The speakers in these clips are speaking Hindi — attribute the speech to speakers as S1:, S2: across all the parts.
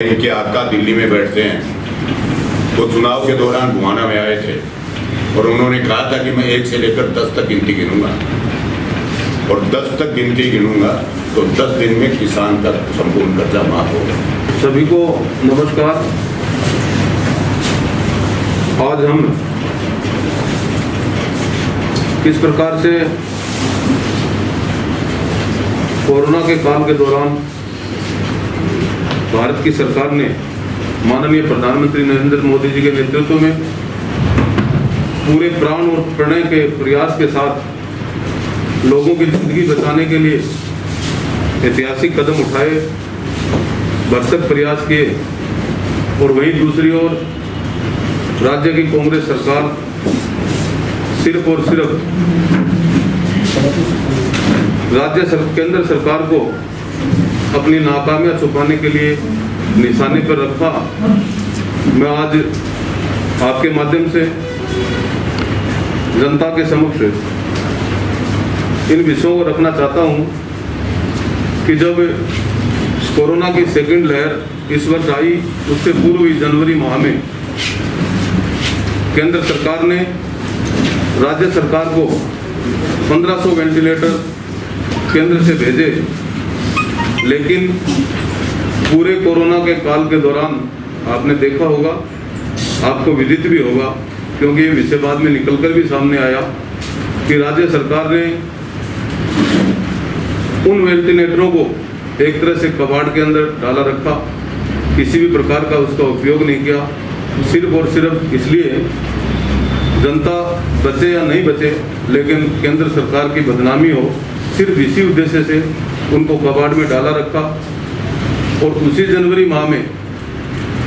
S1: इनके आका दिल्ली में बैठते हैं। वो चुनाव के दौरान बुआना में आए थे और उन्होंने कहा था कि मैं 1 से लेकर 10 तक गिनती गिनूंगा और 10 तक गिनती गिनूंगा तो 10 दिन में किसान का संपूर्ण कर्जा माफ होगा।
S2: सभी को नमस्कार। आज हम किस प्रकार से कोरोना के काल के दौरान भारत की सरकार ने माननीय प्रधानमंत्री नरेंद्र मोदी जी के नेतृत्व में पूरे प्राण और प्रणय के प्रयास के साथ लोगों की जिंदगी बचाने के लिए ऐतिहासिक कदम उठाए, भरसक प्रयास किए और वहीं दूसरी ओर राज्य की कांग्रेस सरकार सिर्फ और सिर्फ केंद्र सरकार को अपनी नाकामियां छुपाने के लिए निशाने पर रखा। मैं आज आपके माध्यम से जनता के समक्ष इन विषयों को रखना चाहता हूं कि जब कोरोना की सेकंड लहर इस वर्ष आई, उससे पूर्व ही जनवरी माह में केंद्र सरकार ने राज्य सरकार को 1500 वेंटिलेटर केंद्र से भेजे, लेकिन पूरे कोरोना के काल के दौरान आपने देखा होगा, आपको विदित भी होगा, क्योंकि ये विषय बाद में निकलकर भी सामने आया कि राज्य सरकार ने उन वेंटिलेटरों को एक तरह से कबाड़ के अंदर डाला रखा, किसी भी प्रकार का उसका उपयोग नहीं किया, सिर्फ और सिर्फ इसलिए जनता बचे या नहीं बचे, लेकिन केंद्र सरकार की बदनामी हो, सिर्फ इसी उद्देश्य से उनको कबाड़ में डाला रखा। और उसी जनवरी माह में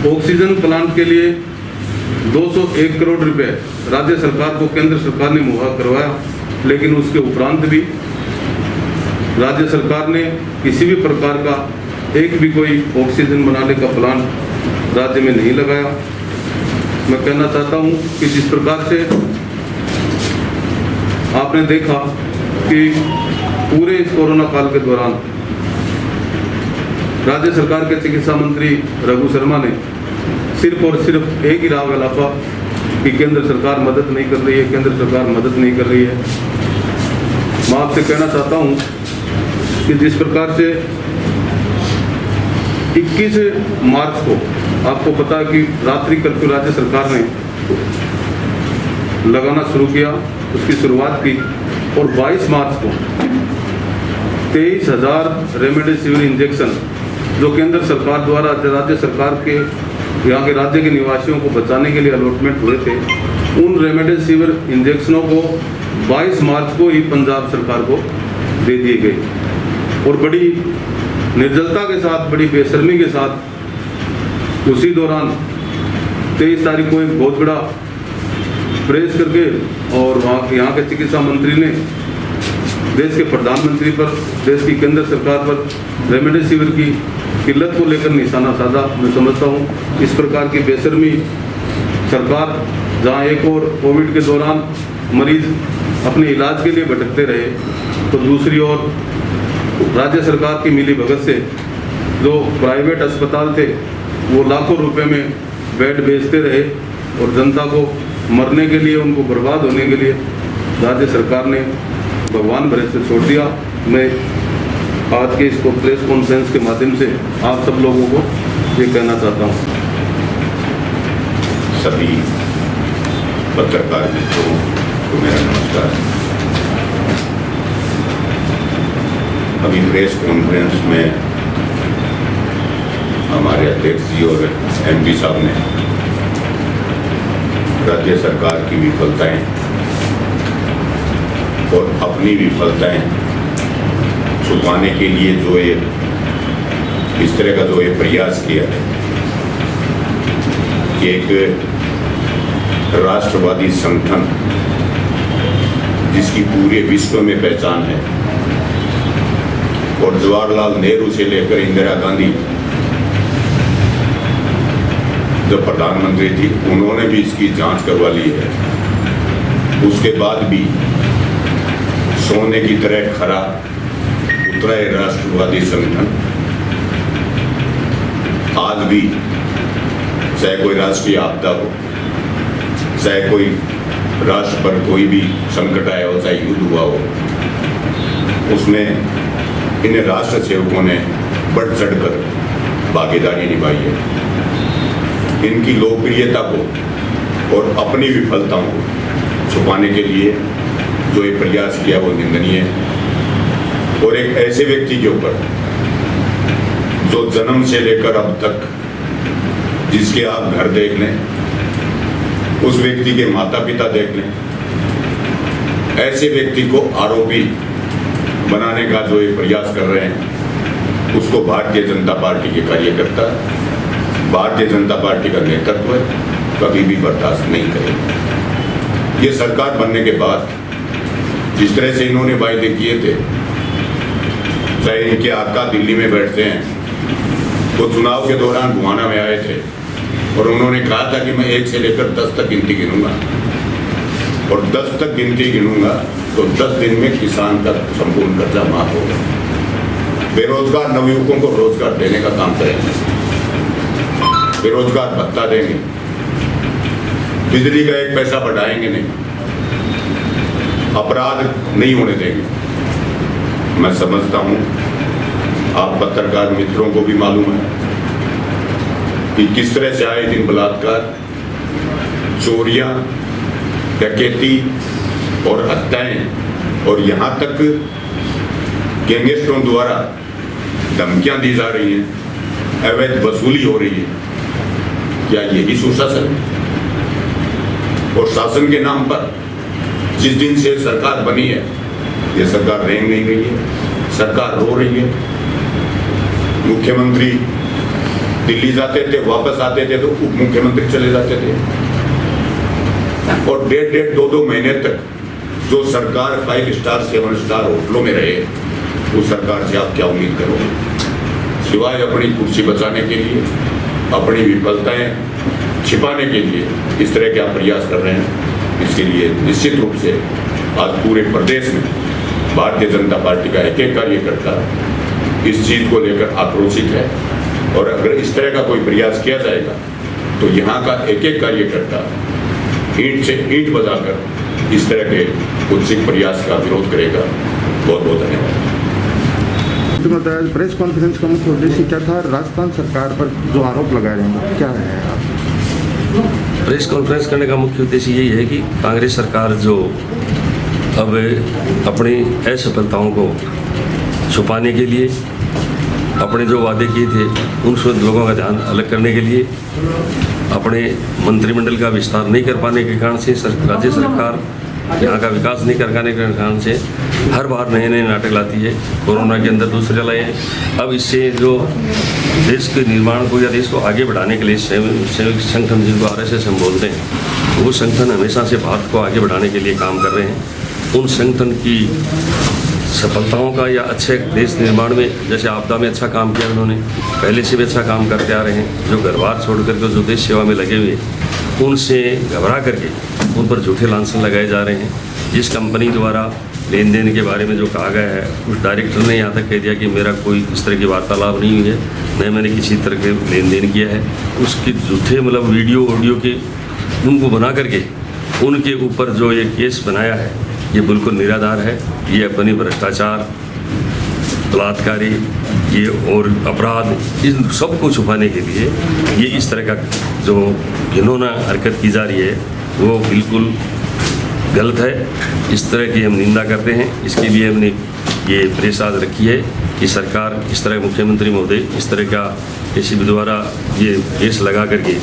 S2: ऑक्सीजन प्लांट के लिए 201 करोड़ रुपए राज्य सरकार को केंद्र सरकार ने मुहैया करवाया, लेकिन उसके उपरांत भी राज्य सरकार ने किसी भी प्रकार का एक भी कोई ऑक्सीजन बनाने का प्लान राज्य में नहीं लगाया। मैं कहना चाहता हूं कि जिस प्रकार से आपने देखा कि पूरे इस कोरोना काल के दौरान राज्य सरकार के चिकित्सा मंत्री रघु शर्मा ने सिर्फ और सिर्फ एक ही राग अलापा कि केंद्र सरकार मदद नहीं कर रही है, केंद्र सरकार मदद नहीं कर रही है। मैं आपसे कहना चाहता हूं कि जिस प्रकार से 21 मार्च को आपको पता है कि रात्रि कर्फ्यू राज्य सरकार ने लगाना शुरू किया, उसकी शुरुआत की और 22 मार्च को 23,000 रेमडेसिविर इंजेक्शन जो केंद्र सरकार द्वारा राज्य सरकार के यहाँ के राज्य के निवासियों को बचाने के लिए अलॉटमेंट हुए थे, उन रेमडेसिविर इंजेक्शनों को 22 मार्च को ही पंजाब सरकार को दे दिए गए और बड़ी निर्दलता के साथ, बड़ी बेशर्मी के साथ उसी दौरान 23 तारीख को एक बहुत बड़ा प्रेस करके और यहाँ के चिकित्सा मंत्री ने देश के प्रधानमंत्री पर, देश की केंद्र सरकार पर रेमडेसिविर की किल्लत को लेकर निशाना साधा। मैं समझता हूँ इस प्रकार की बेशर्मी सरकार, जहाँ एक और कोविड के दौरान मरीज अपने इलाज के लिए भटकते रहे, तो दूसरी ओर राज्य सरकार की मिली भगत से जो प्राइवेट अस्पताल थे वो लाखों रुपए में बेड बेचते रहे और जनता को मरने के लिए, उनको बर्बाद होने के लिए राज्य सरकार ने भगवान भरोसे छोड़ दिया। मैं आज के इसको प्रेस कॉन्फ्रेंस के माध्यम से आप सब लोगों को ये कहना चाहता हूँ।
S1: सभी पत्रकार मित्रों को मेरा नमस्कार। अभी प्रेस कॉन्फ्रेंस में हमारे अध्यक्ष जी और एमपी साहब ने राज्य सरकार की विफलताएं और अपनी विफलताएं छुपाने के लिए जो ये इस तरह का जो ये प्रयास किया है कि एक राष्ट्रवादी संगठन जिसकी पूरे विश्व में पहचान है और जवाहरलाल नेहरू से लेकर इंदिरा गांधी जो प्रधानमंत्री थी, उन्होंने भी इसकी जांच करवा ली है। उसके बाद भी सोने की तरह खरा उतरा है राष्ट्रवादी संगठन आज भी चाहे कोई राष्ट्रीय आपदा हो, चाहे कोई राष्ट्र पर कोई भी संकट आया हो, चाहे युद्ध हुआ हो, उसमें इन राष्ट्र सेवकों ने बढ़ चढ़कर भागीदारी निभाई है। इनकी लोकप्रियता को और अपनी विफलताओं को छुपाने के लिए जो ये प्रयास किया वो निंदनीय है। और एक ऐसे व्यक्ति के ऊपर जो जन्म से लेकर अब तक जिसके आप घर देख लें, उस व्यक्ति के माता पिता देख लें, ऐसे व्यक्ति को आरोपी बनाने का जो ये प्रयास कर रहे हैं, उसको भारतीय जनता पार्टी के कार्यकर्ता, भारतीय जनता पार्टी का नेतृत्व कभी भी बर्दाश्त नहीं करेगा। ये सरकार बनने के बाद जिस तरह से इन्होंने वायदे किए थे, चाहे इनके आका दिल्ली में बैठते हैं, वो चुनाव के दौरान गुहाना में आए थे और उन्होंने कहा था कि मैं 1 से लेकर 10 तक गिनती गिनूंगा और 10 तक गिनती गिनूंगा तो 10 दिन में किसान का संपूर्ण कर्जा माफ होगा। बेरोजगार नवयुवकों को रोजगार देने का काम करेंगे, बेरोजगार भत्ता देंगे, बिजली का 1 पैसा बढ़ाएंगे नहीं, अपराध नहीं होने देंगे। मैं समझता हूं आप पत्रकार मित्रों को भी मालूम है कि किस तरह से आए दिन बलात्कार, चोरियां, डकैती और हत्याएं और यहाँ तक गैंगस्टरों द्वारा धमकियां दी जा रही हैं, अवैध वसूली हो रही है। क्या यही सुशासन है? और शासन के नाम पर जिस दिन से सरकार बनी है, ये सरकार रेंग नहीं रही है, सरकार रो रही है। मुख्यमंत्री दिल्ली जाते थे, वापस आते थे तो उप मुख्यमंत्री चले जाते थे और 1.5-2 महीने तक जो सरकार 5 स्टार 7 स्टार होटलों में रहे, उस सरकार से आप क्या उम्मीद करोगे? सिवाय अपनी कुर्सी बचाने के लिए, अपनी विफलताएं छिपाने के लिए इस तरह के आप प्रयास कर रहे हैं। इसके लिए निश्चित रूप से आज पूरे प्रदेश में भारतीय जनता पार्टी का एक कार्यकर्ता इस चीज़ को लेकर आक्रोशित है और अगर इस तरह का कोई प्रयास किया जाएगा तो यहाँ का एक कार्यकर्ता ईंट से ईंट बजाकर इस तरह के कुत्सित प्रयास का विरोध करेगा। बहुत बहुत धन्यवाद।
S3: प्रेस कॉन्फ्रेंस का मुख्य उद्देश्य क्या था? राजस्थान सरकार पर जो आरोप लगा रहे हैं क्या है?
S4: प्रेस कॉन्फ्रेंस करने का मुख्य उद्देश्य यही है कि कांग्रेस सरकार जो अब अपनी असफलताओं को छुपाने के लिए अपने जो वादे किए थे उन सब लोगों का ध्यान अलग करने के लिए अपने मंत्रिमंडल का विस्तार नहीं कर पाने के कारण से राज्य सरकार यहाँ का विकास नहीं कर पाने के कारण से हर बार नए नए नाटक लाती है। कोरोना के अंदर दूसरे लाए हैं। अब इससे जो देश के निर्माण को या देश को आगे बढ़ाने के लिए संयुक्त संगठन जिनको RSS हम बोलते हैं, वो संगठन हमेशा से भारत को आगे बढ़ाने के लिए काम कर रहे हैं। उन संगठन की सफलताओं का या अच्छे देश निर्माण में, जैसे आपदा में अच्छा काम किया उन्होंने, पहले से भी अच्छा काम करते आ रहे हैं। जो घर बार छोड़ करके जो देश सेवा में लगे हुए उनसे घबरा करके उन पर झूठे लांछन लगाए जा रहे हैं। जिस कंपनी द्वारा लेन देन के बारे में जो कहा गया है, उस डायरेक्टर ने यहाँ तक कह दिया कि मेरा कोई इस तरह की वार्तालाप नहीं हुई है, न मैंने किसी तरह के लेन देन किया है। उसके झूठे मतलब वीडियो ऑडियो के उनको बना करके उनके ऊपर जो ये केस बनाया है, ये बिल्कुल निराधार है। ये अपनी भ्रष्टाचार, बलात्कारी, ये और अपराध, इन सबको छुपाने के लिए ये इस तरह का जो घिनौना हरकत की जा रही है वो बिल्कुल गलत है। इस तरह की हम निंदा करते हैं। इसके लिए हमने ये प्रेस आज रखी है कि सरकार इस तरह मुख्यमंत्री महोदय इस तरह का किसी द्वारा ये केस लगा करके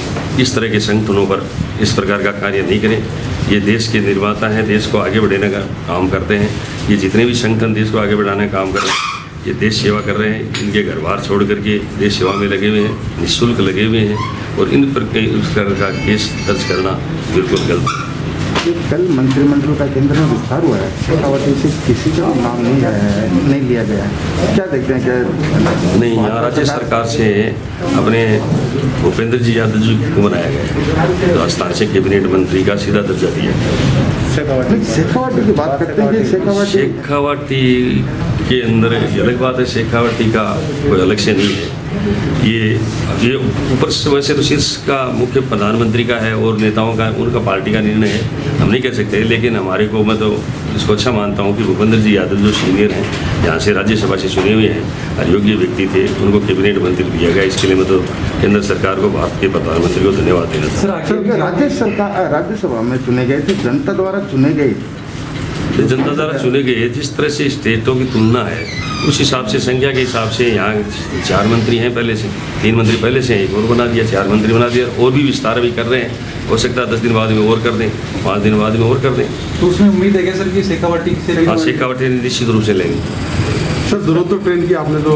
S4: इस तरह के संगठनों पर इस प्रकार का कार्य नहीं करें। ये देश के निर्माता हैं, देश को आगे बढ़ाने का काम करते हैं। ये जितने भी संगठन देश को आगे बढ़ाने का काम कर रहे हैं, ये देश सेवा कर रहे हैं। इनके घर बार छोड़ करके देश सेवा में लगे हुए हैं, निःशुल्क लगे हुए हैं और इन पर कई उस तरह का केस दर्ज करना बिल्कुल गलत है।
S3: कल मंत्रिमंडल का केंद्र में विस्तार हुआ है, शेखावटी से किसी का नाम नहीं लिया गया है, क्या देखते हैं? क्या
S4: नहीं, यहाँ राज्य सरकार से अपने भूपेंद्र जी यादव जी को बनाया गया है, राजस्थान से कैबिनेट मंत्री का सीधा दर्जा दिया है।
S3: शेखावटी की बात करते हैं कि
S4: शेखावटी के अंदर अलग बात है, शेखावटी का कोई अलग से नहीं है। ये ऊपर से वैसे तो शीर्ष का मुख्य प्रधानमंत्री का है और नेताओं का, उनका पार्टी का निर्णय है, हम नहीं कह सकते। लेकिन हमारे को मैं तो इसको अच्छा मानता हूँ कि भूपेंद्र जी यादव जो सीनियर हैं, यहाँ से राज्यसभा से चुने हुए हैं और योग्य व्यक्ति थे, उनको कैबिनेट मंत्री दिया गया। इसके लिए मैं तो केंद्र सरकार को, भारत के प्रधानमंत्री को धन्यवाद देना चाहता
S3: सर, राज्यसभा में चुने गए थे, जनता द्वारा चुने गए थे।
S4: जनता द्वारा चुने गए, जिस तरह से स्टेटों की तुलना है उस हिसाब से, संख्या के हिसाब से यहाँ 4 मंत्री हैं पहले से, 3 मंत्री पहले से, एक और बना दिया, 4 मंत्री बना दिया, और भी विस्तार भी कर रहे हैं। हो सकता है 10 दिन बाद में और कर दें, 5 दिन बाद में और कर दें।
S5: तो उसमें उम्मीद है क्या सर कि शेखावटी से?
S4: हाँ, शेखावटी निश्चित रूप से लेंगे।
S2: सर, दुरंतो ट्रेन की आपने तो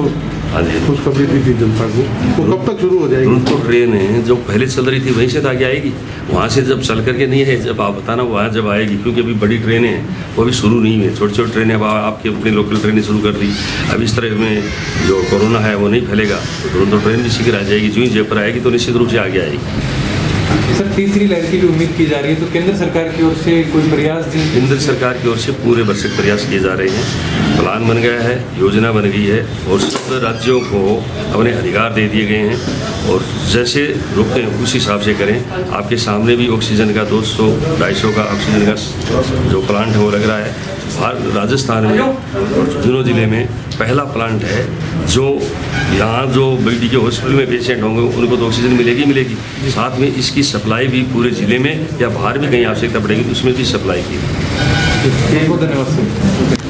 S4: हाँ जी,
S2: खुशखबरी दी थी जनता को, वो कब तक शुरू हो जाएगी?
S4: दुरंतो ट्रेन है जो पहले चल रही थी वहीं से तो आगे आएगी, वहाँ से जब चल करके नहीं है, जब आप बताना वहाँ जब आएगी, क्योंकि अभी बड़ी ट्रेनें हैं वो अभी शुरू नहीं है, छोटी छोटी ट्रेनें अब आपकी अपनी लोकल ट्रेनें शुरू कर दी। अब इस तरह में जो कोरोना है वो नहीं फैलेगा, तो दुरंतो ट्रेन भी शीघ्र आ जाएगी। जो ही जयपुर आएगी तो निश्चित रूप से आगे आएगी।
S5: सर, तीसरी लहर की भी उम्मीद की जा रही है, तो केंद्र सरकार की ओर से कोई प्रयास?
S4: केंद्र सरकार की ओर से पूरे भरसक प्रयास किए जा रहे हैं, प्लान बन गया है, योजना बन गई है और सब राज्यों को अपने अधिकार दे दिए गए हैं और जैसे रोकते हैं उस हिसाब से करें। आपके सामने भी ऑक्सीजन का 200-250 का ऑक्सीजन का जो प्लांट है वो लग रहा है। राजस्थान में और झुंझुनू जिले में पहला प्लांट है जो यहाँ जो BD के हॉस्पिटल में पेशेंट होंगे उनको तो ऑक्सीजन मिलेगी, साथ में इसकी सप्लाई भी पूरे ज़िले में या बाहर भी कहीं आवश्यकता पड़ेगी तो उसमें भी सप्लाई की।
S5: बहुत धन्यवाद सर।